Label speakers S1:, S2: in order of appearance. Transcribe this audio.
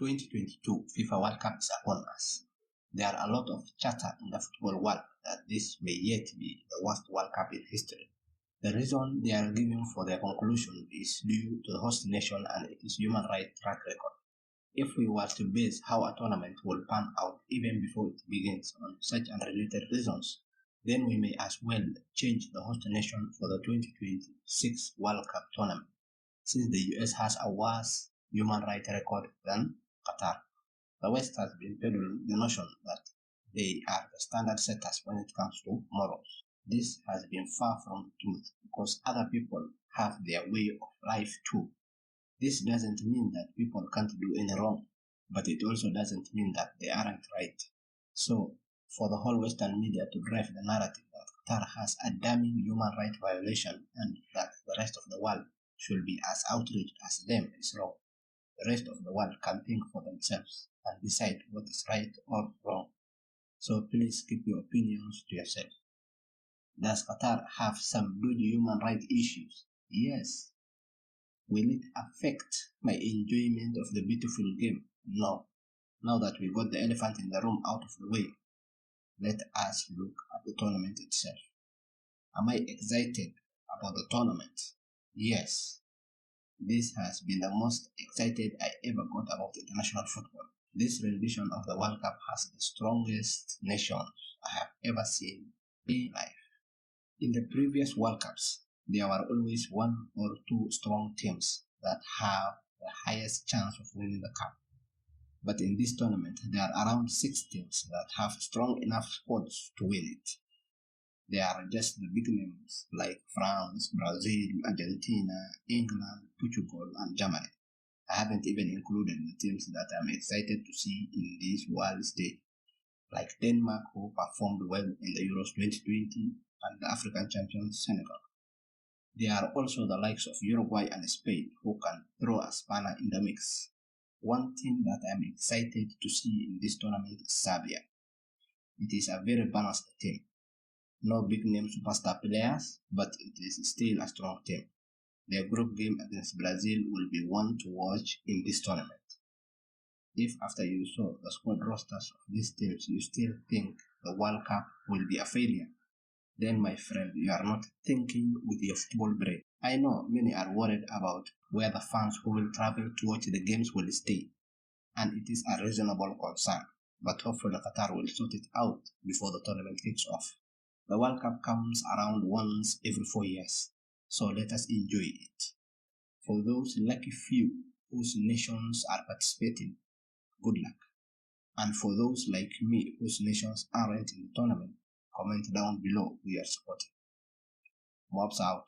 S1: 2022 FIFA World Cup is upon us. There are a lot of chatter in the football world that this may yet be the worst World Cup in history. The reason they are giving for their conclusion is due to the host nation and its human rights track record. If we were to base how a tournament will pan out even before it begins on such unrelated reasons, then we may as well change the host nation for the 2026 World Cup tournament, since the US has a worse human rights record than Qatar. The West has been peddling the notion that they are the standard setters when it comes to morals. This has been far from the truth because other people have their way of life too. This doesn't mean that people can't do any wrong, but it also doesn't mean that they aren't right. So, for the whole Western media to drive the narrative that Qatar has a damning human rights violation and that the rest of the world should be as outraged as them is wrong. The rest of the world can think for themselves and decide what is right or wrong. So please keep your opinions to yourself. Does Qatar have some dodgy human rights issues? Yes. Will it affect my enjoyment of the beautiful game? No. Now that we got the elephant in the room out of the way, let us look at the tournament itself. Am I excited about the tournament? Yes. This has been the most excited I ever got about international football. This rendition of the World Cup has the strongest nations I have ever seen in life. In the previous World Cups, there were always one or two strong teams that have the highest chance of winning the cup. But in this tournament, there are around 6 teams that have strong enough squads to win it. They are just the big names like France, Brazil, Argentina, England, Portugal, and Germany. I haven't even included the teams that I'm excited to see in this world stage, like Denmark, who performed well in the Euros 2020, and the African champions Senegal. There are also the likes of Uruguay and Spain, who can throw a spanner in the mix. One team that I'm excited to see in this tournament is Serbia. It is a very balanced team. No big name superstar players, but it is still a strong team. Their group game against Brazil will be one to watch in this tournament. If after you saw the squad rosters of these teams you still think the World Cup will be a failure, then my friend, you are not thinking with your football brain. I know many are worried about where the fans who will travel to watch the games will stay, and it is a reasonable concern, but hopefully Qatar will sort it out before the tournament kicks off. The World Cup comes around once every 4 years, so let us enjoy it. For those lucky few whose nations are participating, good luck. And for those like me whose nations aren't in the tournament, comment down below who you are supporting. Mobs out.